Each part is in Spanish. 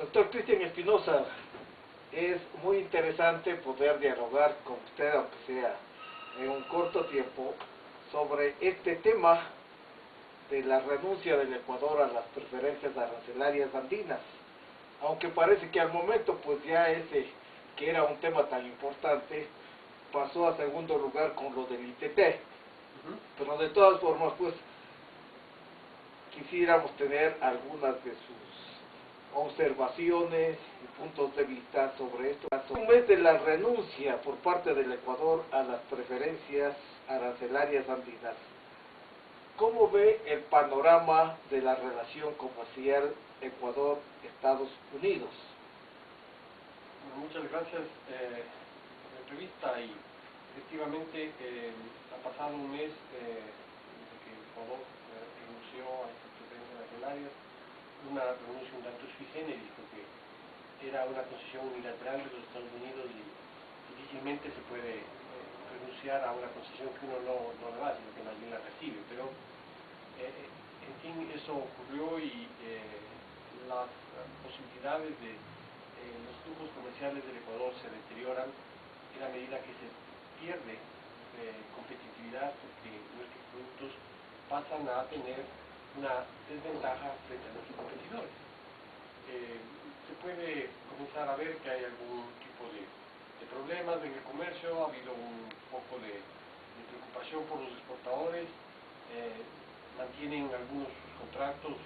Doctor Cristian Espinosa, es muy interesante poder dialogar con usted, aunque sea en un corto tiempo, sobre este tema de la renuncia del Ecuador a las preferencias arancelarias andinas. Aunque parece que al momento, pues ya ese, que era un tema tan importante, pasó a segundo lugar con lo del ITT. Pero de todas formas, pues, quisiéramos tener algunas de sus observaciones y puntos de vista sobre esto. Un mes de la renuncia por parte del Ecuador a las preferencias arancelarias andinas. ¿Cómo ve el panorama de la relación comercial Ecuador-Estados Unidos? Muchas gracias por la entrevista y efectivamente ha pasado un mes desde que Ecuador renunció a estas preferencias nacionales, una renuncia un tanto sui generis porque era una concesión unilateral de los Estados Unidos y difícilmente se puede renunciar a una concesión que uno no le da, sino que más bien la recibe. Pero en fin, eso ocurrió y las posibilidades de los flujos comerciales del Ecuador se deterioran en la medida que se pierde competitividad porque nuestros productos pasan a tener una desventaja frente a nuestros competidores. Se puede comenzar a ver que hay algún tipo de problemas en el comercio, ha habido un poco de preocupación por los exportadores, mantienen algunos contratos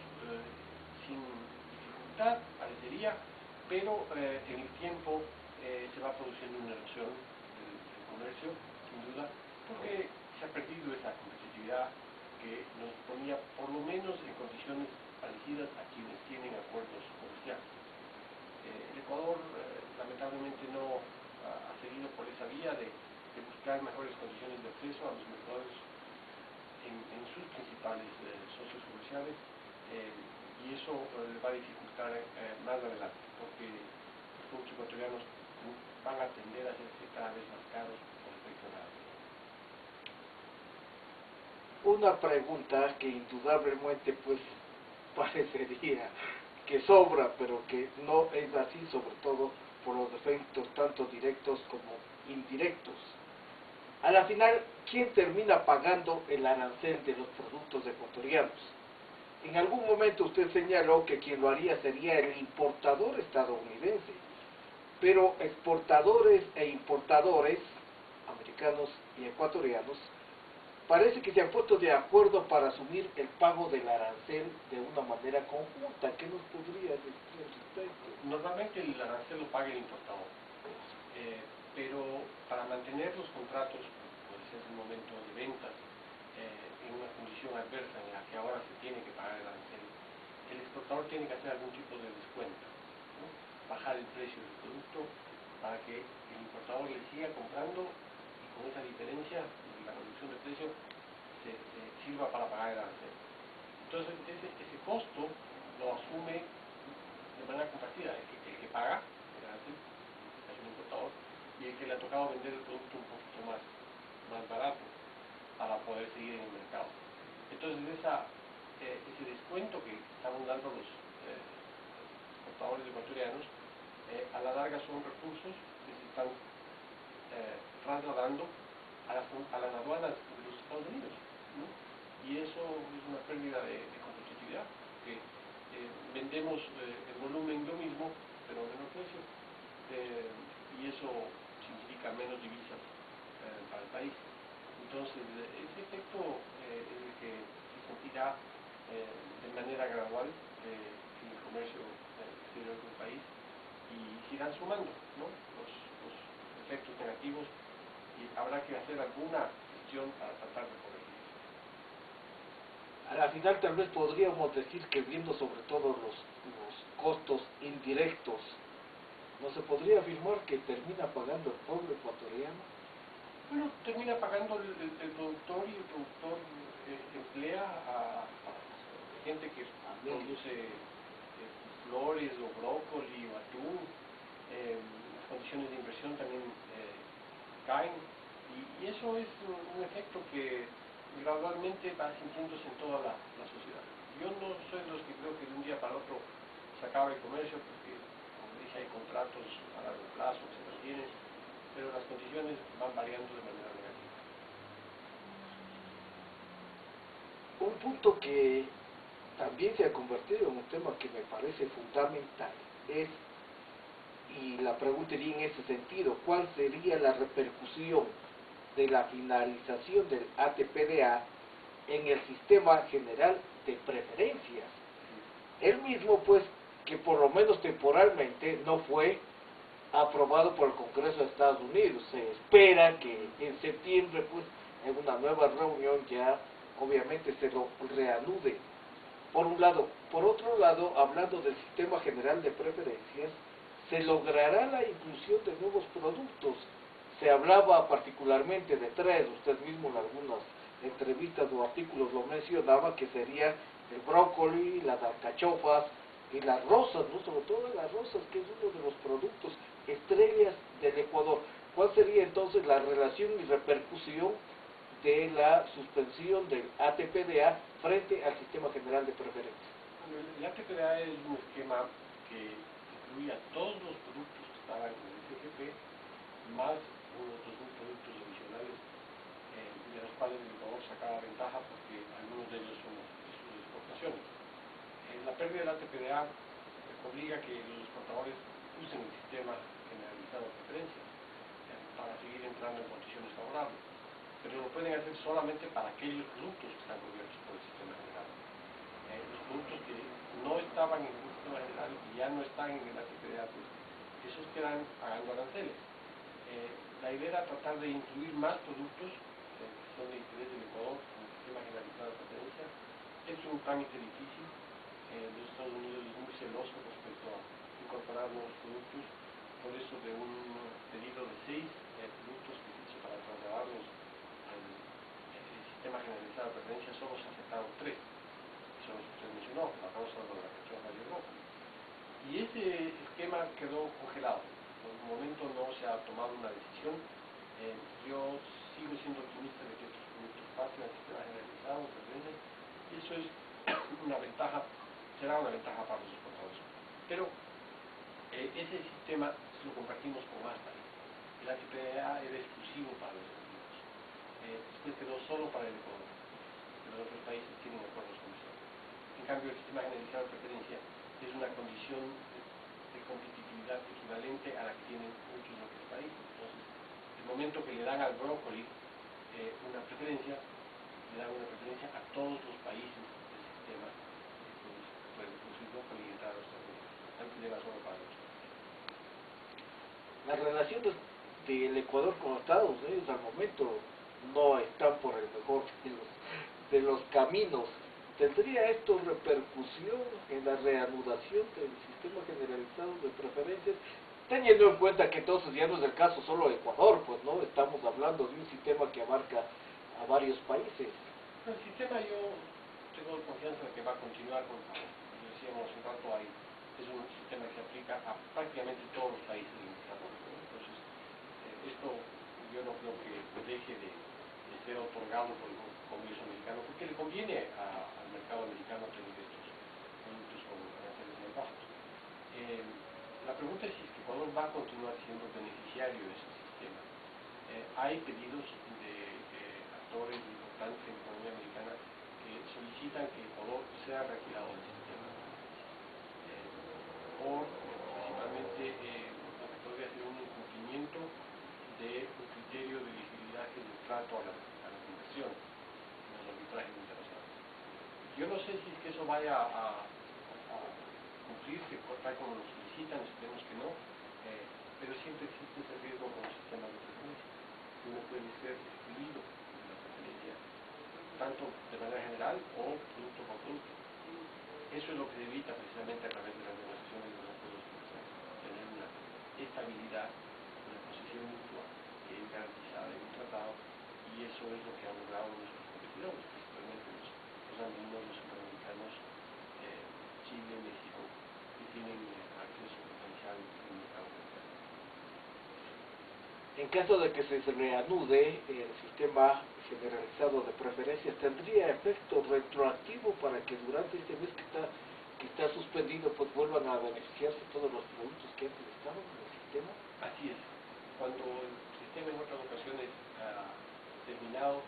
sin dificultad, parecería, pero en el tiempo se va produciendo una erosión del comercio, sin duda, porque se ha perdido esa competitividad que nos ponía por lo menos en condiciones parecidas a quienes tienen acuerdos comerciales. El Ecuador lamentablemente no ha seguido por esa vía de buscar mejores condiciones de acceso a los mercados en sus principales socios comerciales y eso va a dificultar más adelante porque los productos ecuatorianos van a tender a hacerse cada vez más caros con respecto a la. Una pregunta que indudablemente pues parecería que sobra, pero que no es así, sobre todo por los efectos tanto directos como indirectos. A la final, ¿quién termina pagando el arancel de los productos ecuatorianos? En algún momento usted señaló que quien lo haría sería el importador estadounidense, pero exportadores e importadores, americanos y ecuatorianos, parece que se han puesto de acuerdo para asumir el pago del arancel de una manera conjunta. ¿Qué nos podría decir al respecto? Normalmente el arancel lo paga el importador, pero para mantener los contratos, puede ser el momento de ventas, en una condición adversa en la que ahora se tiene que pagar el arancel, el exportador tiene que hacer algún tipo de descuento, ¿no? Bajar el precio del producto para que el importador le siga comprando y con esa diferencia la reducción de precio se sirva para pagar el arancel. Entonces ese costo lo asume de manera compartida el que paga el arancel, es un importador, y el que le ha tocado vender el producto un poquito más barato para poder seguir en el mercado. Entonces ese descuento que estamos dando los exportadores ecuatorianos a la larga son recursos que se están trasladando a las aduanas de los Estados Unidos, ¿no? Y eso es una pérdida de competitividad, porque vendemos el volumen lo mismo, pero a menor precio, y eso significa menos divisas para el país. Entonces, ese efecto es el que se sentirá de manera gradual en el comercio exterior del país y se irán sumando, ¿no? los efectos negativos y habrá que hacer alguna gestión para tratar de corregir eso. A la final tal vez podríamos decir que viendo sobre todo los costos indirectos, ¿no se podría afirmar que termina pagando el pueblo ecuatoriano? Bueno, termina pagando el productor y el productor emplea a gente que produce flores o brócoli o atún, las condiciones de inversión también caen y eso es un efecto que gradualmente va sintiéndose en toda la sociedad. Yo no soy de los que creo que de un día para otro se acaba el comercio porque, como dice, hay contratos a largo plazo que se mantienen, pero las condiciones van variando de manera negativa. Un punto que también se ha convertido en un tema que me parece fundamental es, y la pregunta iría en ese sentido, ¿cuál sería la repercusión de la finalización del ATPDA en el sistema general de preferencias? El mismo, pues, que por lo menos temporalmente no fue aprobado por el Congreso de Estados Unidos. Se espera que en septiembre, pues, en una nueva reunión ya obviamente se lo reanude. Por un lado. Por otro lado, hablando del sistema general de preferencias, se logrará la inclusión de nuevos productos. Se hablaba particularmente de tres, usted mismo en algunas entrevistas o artículos lo mencionaba, que sería el brócoli, las alcachofas y las rosas, ¿no? Sobre todo las rosas, que es uno de los productos estrellas del Ecuador. ¿Cuál sería entonces la relación y repercusión de la suspensión del ATPDA frente al sistema general de preferencias? El ATPDA es un esquema que incluye a todos los productos que estaban en el SGP, más unos 2.000 productos adicionales, de los cuales el Ecuador sacaba ventaja porque algunos de ellos son sus exportaciones. La pérdida del ATPDA obliga a que los exportadores usen el sistema generalizado de preferencias para seguir entrando en condiciones favorables, pero lo pueden hacer solamente para aquellos productos que están cubiertos por el sistema general. Los productos que no estaban en el sistema general y ya no están en el ATPDA, pues, esos quedan pagando aranceles. La idea era tratar de incluir más productos que son de interés del Ecuador en el sistema generalizado de preferencias. Es un trámite difícil. Los Estados Unidos es muy celoso respecto a incorporar nuevos productos, por eso de un pedido de 6 productos que se hizo para trasladarlos al sistema generalizado de preferencias, solo se aceptaron 3, que son los que usted mencionó, la rosa, la alcachofa y el brócoli. Y ese esquema quedó congelado. Por el momento no se ha tomado una decisión. Yo sigo siendo optimista de que estos productos pasen al sistema generalizado de preferencias, y eso es una ventaja, será una ventaja para los exportadores. Pero ese sistema lo compartimos con más países. El ATPDA era exclusivo para los Estados Unidos. Después quedó solo para el Ecuador. Los otros países tienen acuerdos con eso. En cambio, el sistema generalizado de preferencia es una condición de competitividad equivalente a la que tienen muchos otros países. Entonces, el momento que le dan al brócoli una preferencia, le dan una preferencia a todos los países del sistema que pueden producir brócoli y entrar a los Estados Unidos. Antes era solo para los Estados Unidos. Las relaciones del Ecuador con los Estados Unidos al momento no están por el mejor de los caminos. ¿Tendría esto repercusión en la reanudación del sistema generalizado de preferencias? Teniendo en cuenta que entonces ya no es el caso solo de Ecuador, pues no, estamos hablando de un sistema que abarca a varios países. El sistema, yo tengo confianza de que va a continuar, como decíamos un rato ahí, es un sistema que se aplica a prácticamente todos los países del desarrollo. Entonces, esto yo no creo que deje de ser otorgado por el Congreso americano, porque le conviene al mercado americano tener estos productos con aranceles más bajos. La pregunta es si Ecuador va a continuar siendo beneficiario de ese sistema. Hay pedidos de actores importantes en la economía americana que solicitan que Ecuador sea retirado del sistema, por principalmente lo que podría ser un incumplimiento de un criterio de elegibilidad que es el trato a las inversiones en los arbitrajes internacionales. Yo no sé si es que eso vaya a cumplirse tal como lo solicitan, esperemos que no, pero siempre existe ese riesgo con los sistemas de preferencia. Uno puede ser excluido de la preferencia, tanto de manera general o producto por producto. Eso es lo que se evita precisamente a través de las negociaciones de los acuerdos comerciales, tener una estabilidad, una posición mutua que es garantizada en un tratado, y eso es lo que han logrado nuestros competidores, principalmente los andinos, los centroamericanos, Chile, México, que tienen acceso potencial al mercado americano. En caso de que se reanude el sistema generalizado de preferencias, ¿tendría efecto retroactivo para que durante este mes que está suspendido pues vuelvan a beneficiarse todos los productos que antes estaban en el sistema. Así es. Cuando el sistema en otras ocasiones ha terminado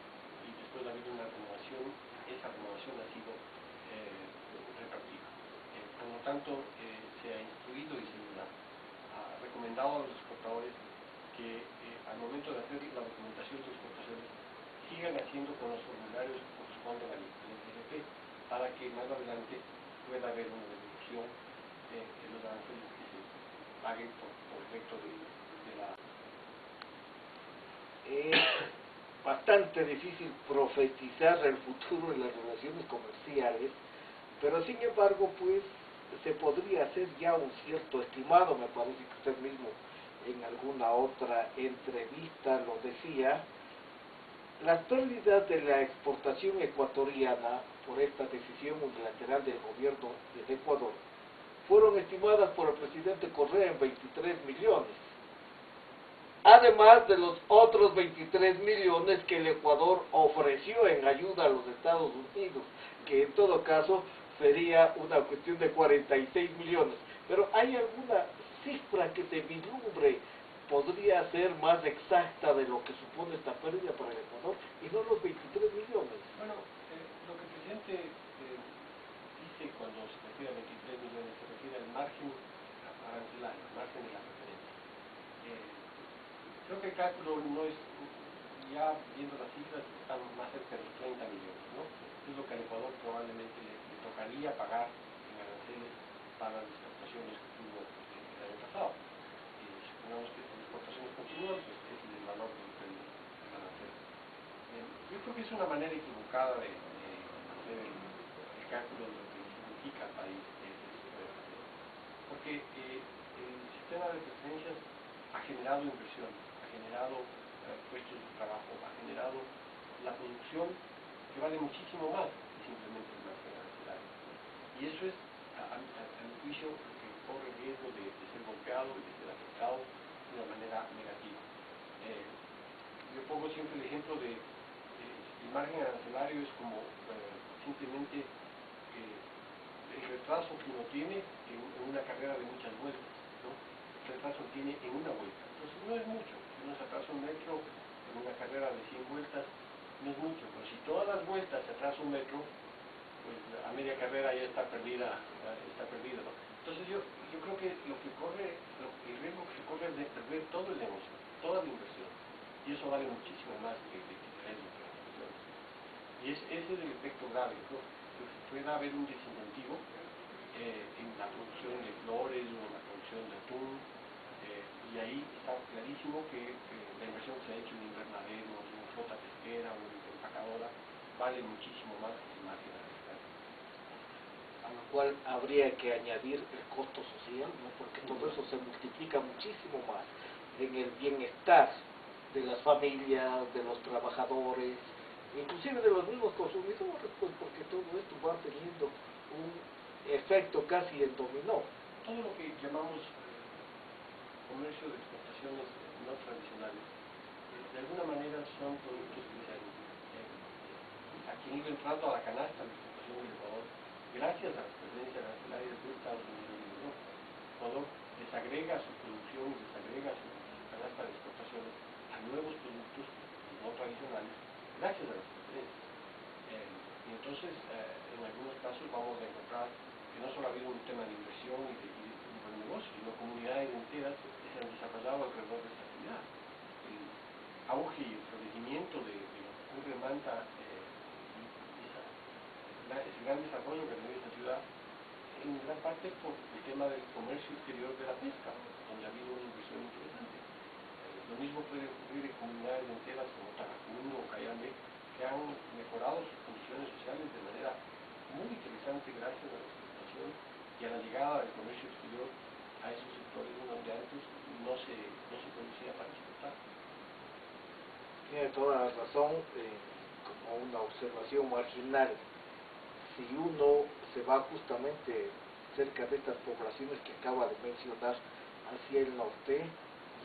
y después ha habido una renovación, esa renovación ha sido repartida. Por lo tanto, se ha instruido y se les ha recomendado a los exportadores que al momento de hacer la documentación de exportaciones sigan haciendo con los formularios que corresponden al SGP para que más adelante pueda haber una devolución de los aranceles que se paguen por efecto de la... Es bastante difícil profetizar el futuro en las relaciones comerciales, pero sin embargo, pues, se podría hacer ya un cierto estimado. Me parece que usted mismo en alguna otra entrevista lo decía. Las pérdidas de la exportación ecuatoriana por esta decisión unilateral del gobierno de Ecuador fueron estimadas por el presidente Correa en 23 millones, además de los otros 23 millones que el Ecuador ofreció en ayuda a los Estados Unidos, que en todo caso sería una cuestión de 46 millones. Pero ¿hay alguna cifra que se vislumbre podría ser más exacta de lo que supone esta pérdida para el Ecuador y no los 23 millones? Bueno, lo que el presidente dice cuando se refiere a 23 millones se refiere al margen arancelario, al margen de la referencia. Creo que el cálculo no es, ya viendo las cifras, están más cerca de los 30 millones, ¿no? Es lo que al Ecuador probablemente le tocaría pagar en aranceles para las exportaciones que tuvo el año pasado. Supongamos que las exportaciones continúan, pues ese es el valor del arancel. Yo creo que es una manera equivocada de hacer el cálculo de lo que significa al país, porque el sistema de preferencias ha generado inversión, ha generado puestos de trabajo, ha generado la producción que vale muchísimo más que simplemente el margen arancelario. Y eso es, a mi juicio, lo que corre riesgo de ser golpeado y de ser afectado de una manera negativa. Yo pongo siempre el ejemplo de el margen arancelario es como simplemente el retraso que uno tiene en una carrera de muchas vueltas, ¿no? El retraso que tiene en una vuelta. Entonces no es mucho. Si uno se atrasa un metro en una carrera de 100 vueltas, no es mucho. Pero si todas las vueltas se atrasa un metro, pues a media carrera ya está perdida, ¿no? Entonces yo creo que el riesgo que se corre es de perder todo el negocio, toda la inversión. Y eso vale muchísimo más que 23 millones. Y ese es el efecto grave, ¿no? Que pueda haber un desincentivo en la producción de flores o en la producción de atún, y ahí está clarísimo que la inversión que se ha hecho en invernaderos, en flota pesquera o en empacadora vale muchísimo más que el margen arancelario. A lo cual habría que añadir el costo social, ¿no? Porque todo eso se multiplica muchísimo más en el bienestar de las familias, de los trabajadores, inclusive de los mismos consumidores, pues porque todo esto va teniendo un efecto casi en dominó. Todo lo que llamamos comercio de exportaciones no tradicionales, de alguna manera son productos que se han ido entrando a la canasta de exportación del Ecuador gracias a las preferencias arancelarias de Estados Unidos y de Europa. Ecuador desagrega su producción y desagrega su canasta de exportaciones a nuevos productos no tradicionales gracias a las preferencias. Y entonces, en algunos casos vamos a encontrar que no solo ha habido un tema de inversión y de buen negocio, sino comunidades enteras que se han desarrollado alrededor de esta actividad. El auge y el florecimiento de lo que ocurre en Manta, ese gran desarrollo que ha tenido esta ciudad, en gran parte por el tema del comercio exterior de la pesca, donde ha habido una inversión interesante. Lo mismo puede ocurrir en comunidades enteras como Taracundo o Cayambe, que han mejorado sus condiciones sociales de manera muy interesante gracias a la exportación y a la llegada del comercio exterior a esos sectores donde antes no se producía para exportar. Tiene toda la razón, como una observación marginal. Si uno se va justamente cerca de estas poblaciones que acaba de mencionar hacia el norte,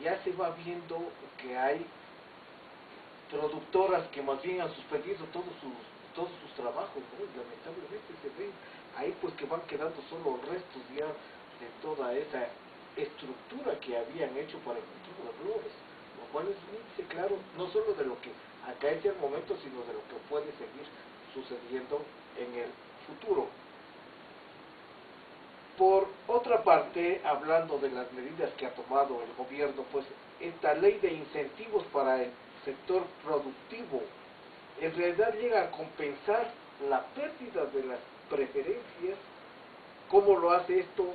ya se va viendo que hay productoras que más bien han suspendido todos sus trabajos, ¿no? Y lamentablemente se ven ahí pues que van quedando solo restos ya de todo toda esa estructura que habían hecho para el cultivo de flores, lo cual es un índice claro no solo de lo que acaece al momento, sino de lo que puede seguir sucediendo en el futuro. Por otra parte, hablando de las medidas que ha tomado el gobierno, pues esta ley de incentivos para el sector productivo en realidad llega a compensar la pérdida de las preferencias. ¿Cómo lo hace esto?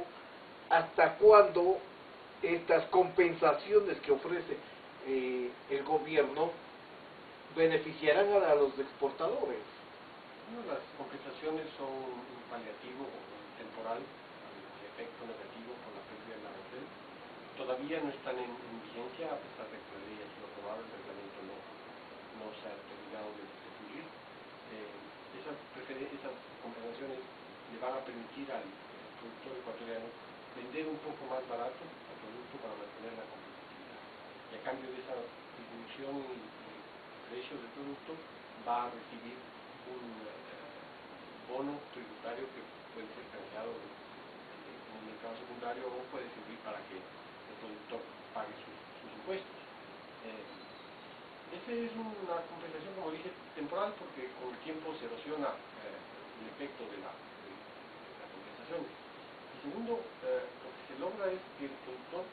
¿Hasta cuándo estas compensaciones que ofrece el gobierno beneficiarán a los exportadores? Bueno, las compensaciones son un paliativo temporal al efecto negativo por la pérdida del arancel. Todavía no están en vigencia, a pesar de que la ley ha sido aprobada, el reglamento no se ha terminado de pulir. Esas compensaciones le van a permitir al productor ecuatoriano vender un poco más barato el producto para mantener la competitividad. Y a cambio de esa disminución en el precio del producto, va a recibir un bono tributario que puede ser canjeado en el mercado secundario o puede servir para que el productor pague sus impuestos. Esa es una compensación, como dije, temporal, porque con el tiempo se erosiona el efecto de la compensación. Y segundo, lo que se logra es que el productor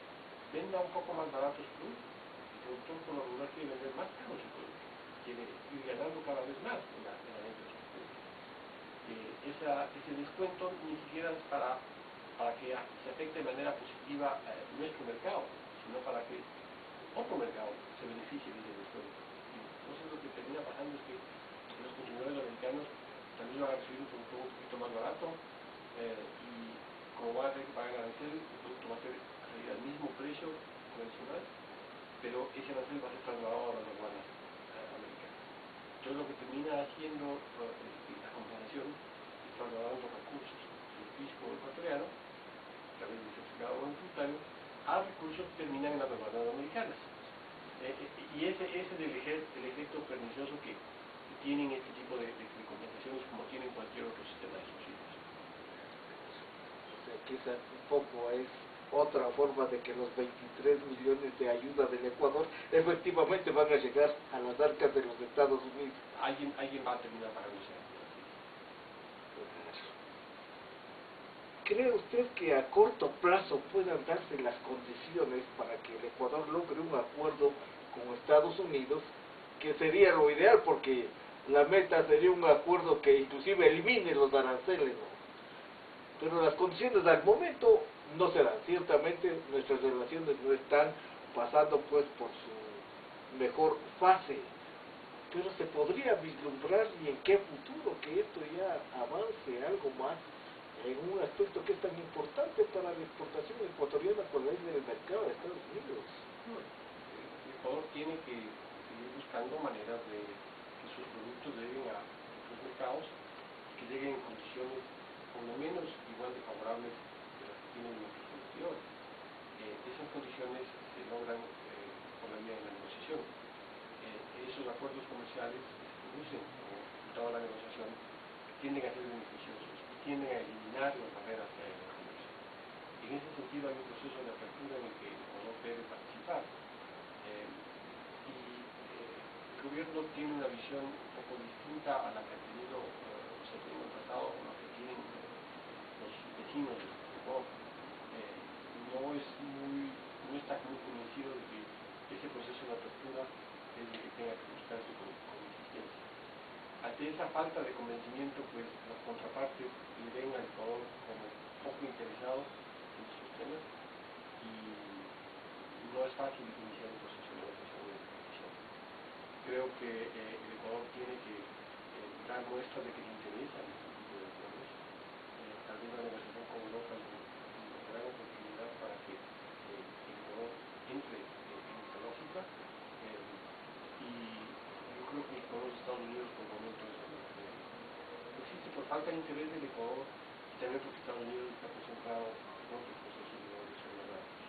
venda un poco más barato su producto. El productor por lo regular quiere vender más caro su producto, quiere ir ganando cada vez más en la venta de sus productos. Ese descuento ni siquiera es para que se afecte de manera positiva nuestro mercado, sino para que otro mercado se beneficie de ese descuento. Entonces lo que termina pasando es que los consumidores americanos también van a recibir un producto un poquito más barato y como van a tener que pagar el arancel, el producto va a salir al mismo precio convencional, pero ese arancel va a ser trasladado a las aduanas americanas. Entonces lo que termina haciendo la compensación es trasladando recursos del fisco ecuatoriano a través del certificado tributario a recursos que terminan en las aduanas americanas. Y ese es el efecto pernicioso que tienen este tipo de compensaciones, como tienen cualquier otro sistema de subsidios. O sea, quizás un poco es otra forma de que los 23 millones de ayuda del Ecuador efectivamente van a llegar a las arcas de los Estados Unidos. Alguien va a terminar pagando ese. ¿Cree usted que a corto plazo puedan darse las condiciones para que el Ecuador logre un acuerdo con Estados Unidos, que sería lo ideal, porque la meta sería un acuerdo que inclusive elimine los aranceles, ¿no? Pero las condiciones al momento no se dan? Ciertamente nuestras relaciones no están pasando pues por su mejor fase, pero se podría vislumbrar, y en qué futuro, que esto ya avance algo más en un aspecto que es tan importante para la exportación ecuatoriana por el del mercado de Estados Unidos. El Ecuador tiene que seguir buscando maneras de que sus productos lleguen a otros mercados, que lleguen en condiciones por lo menos igual de favorables que las que tienen nuestros competidores. Esas condiciones se logran por la vía de la negociación. Esos acuerdos comerciales que se producen como resultado de la negociación tienden a ser beneficiosos, tienden a eliminar las barreras que hay en el comercio. En ese sentido hay un proceso de apertura en el que el Ecuador debe participar. El gobierno tiene una visión un poco distinta a la que ha tenido en el pasado, o la que tienen los vecinos del Ecuador. No está muy convencido de que ese proceso de apertura es el que tenga que buscarse con insistencia. Ante esa falta de convencimiento, pues las contrapartes le ven al Ecuador como poco interesado en estos temas y no es fácil iniciar un proceso de negociación de exportación. Creo que el Ecuador tiene que dar muestras de que le interesa en este tipo de acuerdos. Tal vez la negociación con Europa es una gran oportunidad para que el Ecuador entre en esta lógica y yo creo que el Ecuador y Estados Unidos por el momento es la mejor. Existe por falta de interés del Ecuador y también porque Estados Unidos está concentrado en otros procesos de negociación más largos.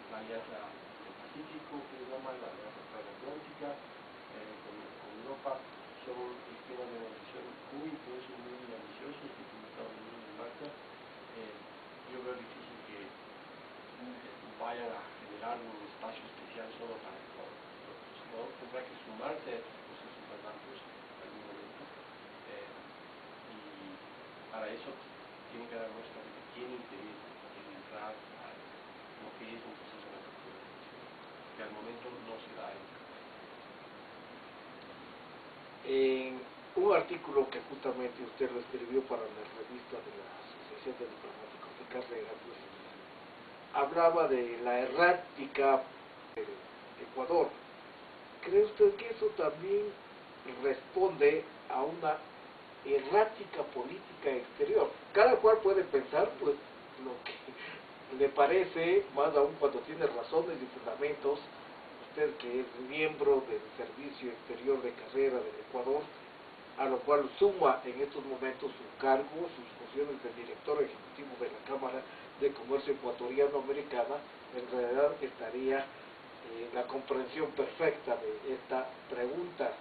La alianza del Pacífico, que se llama la alianza transatlántica, con Europa, son esquemas de negociación muy intensos, muy ambiciosos que tiene Estados Unidos en marcha. Yo veo difícil vayan a generar un espacio especial solo para Ecuador. Ecuador tendrá que sumarse a estos procesos más amplios en algún momento, y para eso tiene que dar muestra de que tiene interés en entrar a lo que es un proceso de apertura, que al momento no se da en En un artículo que justamente usted lo escribió para la revista de la Asociación de Diplomáticos de Carrera, pues hablaba de la errática del Ecuador. ¿Cree usted que eso también responde a una errática política exterior? Cada cual puede pensar pues lo que le parece, más aún cuando tiene razones y fundamentos. Usted que es miembro del Servicio Exterior de Carrera del Ecuador, a lo cual suma en estos momentos su cargo, sus funciones de director ejecutivo de la Cámara de Comercio Ecuatoriano-Americana, en realidad estaría la comprensión perfecta de esta pregunta.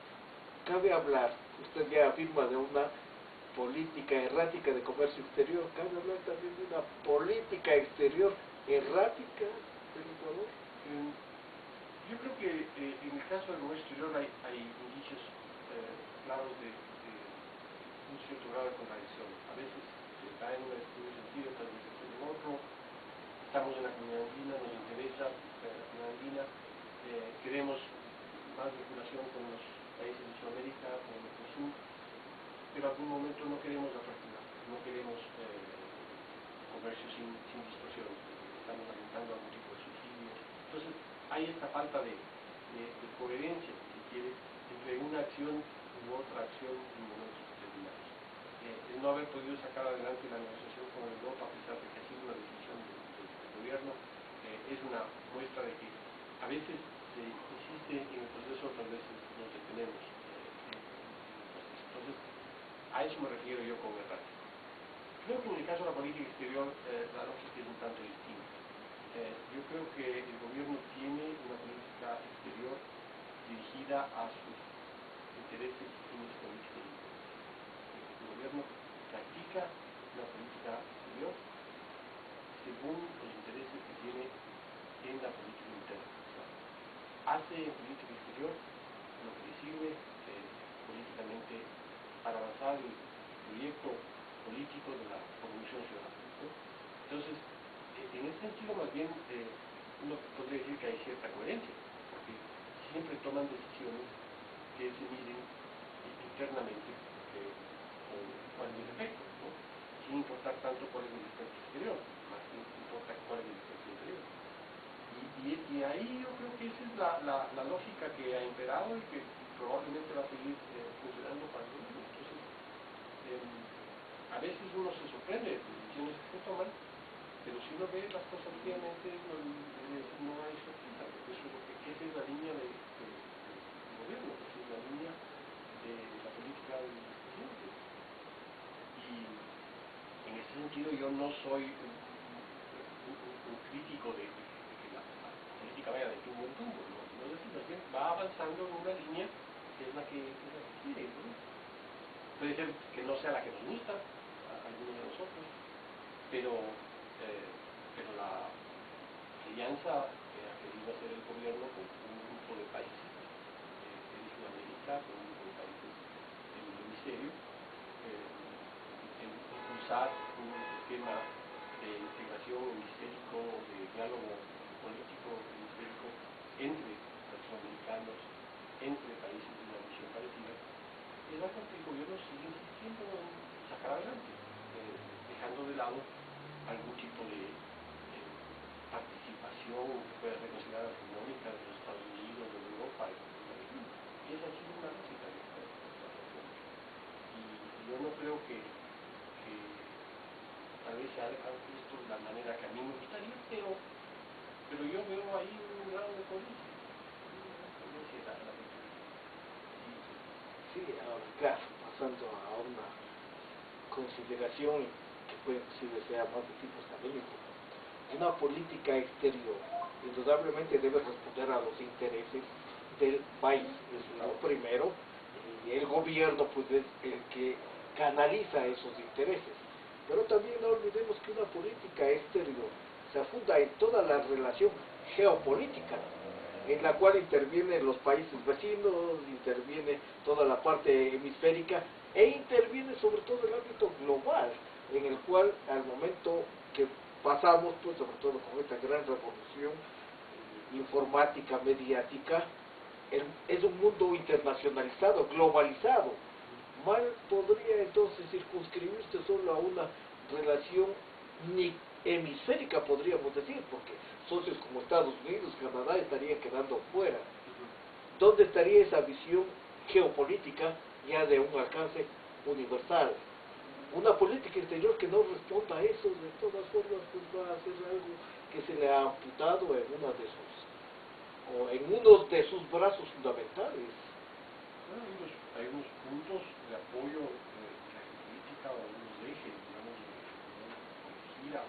Cabe hablar, usted ya afirma de una política errática de comercio exterior, cabe hablar también de una política exterior errática del Ecuador. Yo creo que en el caso del comercio exterior hay indicios claros de un cierto grado de contradicción. A veces se está en un sentido, tal vez en otro. Estamos en la comunidad andina, nos interesa la comunidad andina, queremos más vinculación con los países de Sudamérica, con el Mercosur, pero en algún momento no queremos apertura, no queremos comercio sin distorsión, estamos lamentando algún tipo de subsidios. Entonces, hay esta falta de coherencia, si quiere, entre una acción u otra acción en momentos determinados. El no haber podido sacar adelante la negociación con Europa, a pesar de que ha sido una decisión del gobierno, es una muestra de que a veces se insiste en el proceso, otras veces nos detenemos en el proceso. Entonces, a eso me refiero yo con errático. Creo que en el caso de la política exterior la lógica es un tanto distinta. Yo creo que el gobierno tiene una política exterior dirigida a sus intereses y fines políticos. El gobierno practica una política exterior según los intereses que tiene en la política interna. O sea, hace en política exterior lo que le sirve políticamente para avanzar el proyecto político de la Revolución Ciudadana, ¿no? Entonces, en ese sentido, más bien, uno podría decir que hay cierta coherencia, porque siempre toman decisiones que se miden internamente con cuál es el efecto, ¿no? Sin importar tanto cuál es el efecto exterior, más bien importa cuál es el efecto interior. Y ahí yo creo que esa es la lógica que ha imperado y que probablemente va a seguir funcionando para el mundo. Entonces, a veces uno se sorprende de decisiones que se toman, pero si uno ve las cosas fríamente, no hay sorpresa, porque esa es la línea del gobierno, esa es la línea de la política del presidente. Y en ese sentido yo no soy un crítico de que la política vaya de tumbo en tumbo, ¿no? Sino decir, más bien va avanzando en una línea que es la que quiere, ¿no? Puede ser que no sea la que nos gusta a algunos de nosotros, pero la alianza que ha querido hacer el gobierno con un grupo de países en Sudamérica, con un grupo de países del hemisferio, en impulsar un esquema de integración hemisférico, de diálogo político hemisférico entre los sudamericanos, entre países de una visión parecida, es algo que el gobierno sigue insistiendo en sacar adelante, dejando de lado algún tipo de participación que pueda ser considerada hegemónica de los Estados Unidos, de Europa y de la región. Y esa ha sido una lógica de esta relación. Y yo no creo que tal vez se haga esto de la manera que a mí me gustaría, pero yo veo ahí un grado de coherencia. Sí, ahora, claro, pasando a una consideración que puede inclusive sea más de tipo académico. Una política exterior indudablemente debe responder a los intereses del país, es lo primero, y el gobierno pues es el que canaliza esos intereses. Pero también no olvidemos que una política exterior se funda en toda la relación geopolítica, en la cual intervienen los países vecinos, interviene toda la parte hemisférica e interviene sobre todo el ámbito global, en el cual al momento que pasamos, pues sobre todo con esta gran revolución informática, mediática, es un mundo internacionalizado, globalizado. Mal podría entonces circunscribirse solo a una relación ni hemisférica, podríamos decir, porque socios como Estados Unidos, Canadá estarían quedando fuera. ¿Dónde estaría esa visión geopolítica ya de un alcance universal? Una política exterior que no responda a eso, de todas formas, pues va a ser algo que se le ha amputado en uno de sus brazos fundamentales. Bueno, hay unos puntos de apoyo de la política o unos ejes, digamos, de gira,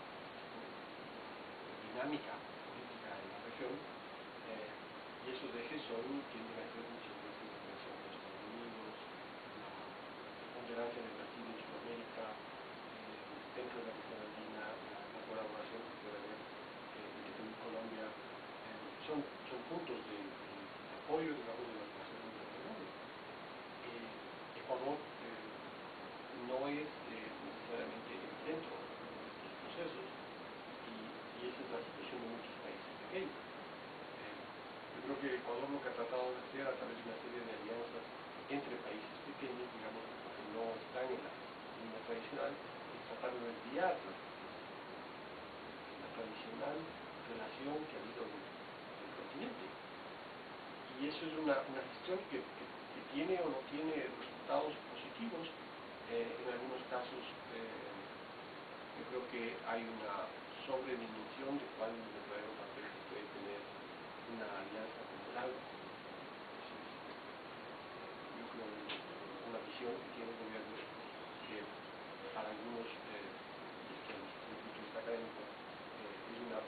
dinámica política en la región, y esos ejes tienden a ser muchas veces la relación con Estados Unidos, la ponderancia de Brasil en Sudamérica, dentro de la región andina, la colaboración que puede haber entre Perú y Colombia, son puntos de apoyo, digamos, de las naciones regionales. Ecuador no es necesariamente el centro de estos procesos y esa es la situación de muchos países pequeños. Yo creo que Ecuador lo que ha tratado de hacer a través de una serie de alianzas entre países pequeños, digamos, que no están en la línea tradicional, es tratar de desviar la tradicional relación que ha habido en el continente. Y eso es una gestión que tiene o no tiene resultados positivos. En algunos casos yo creo que hay una sobredimensión de cuál es el verdadero papel que puede tener una alianza como el ALBA. Yo creo una visión que tiene el gobierno que para algunos, desde el punto de vista académico, es una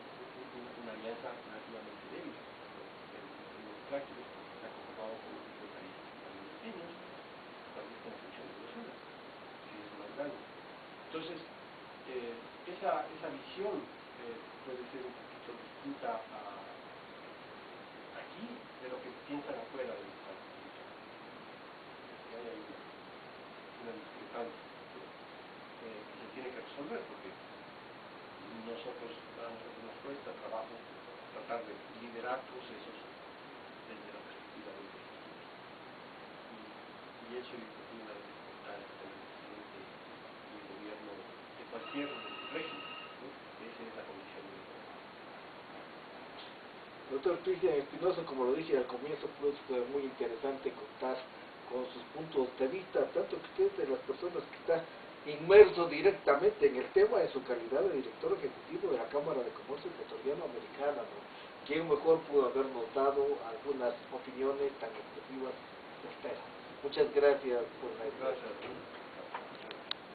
alianza relativamente débil. En los prácticos se ha conformado con un grupo de países pequeños, tal vez con la excepción de Venezuela, que es más grande. Entonces, esa visión puede ser un poquito distinta aquí de lo que piensan afuera del Estado. Hay una discrepancia que se tiene que resolver porque a nosotros nos cuesta trabajo tratar de liderar procesos desde la perspectiva de los estudios. Y eso yo creo que es una de las dificultades que tiene el presidente y el gobierno de cualquier régimen, ¿no? Esa es la condición del gobierno. Doctor Cristian Espinosa, como lo dije al comienzo, pues fue muy interesante contar con sus puntos de vista, tanto que usted es de las personas que está inmerso directamente en el tema en su calidad de director ejecutivo de la Cámara de Comercio Ecuatoriano-Americana, ¿no? ¿Quién mejor pudo habernos dado algunas opiniones tan objetivas y certeras? Muchas gracias por la Gracias.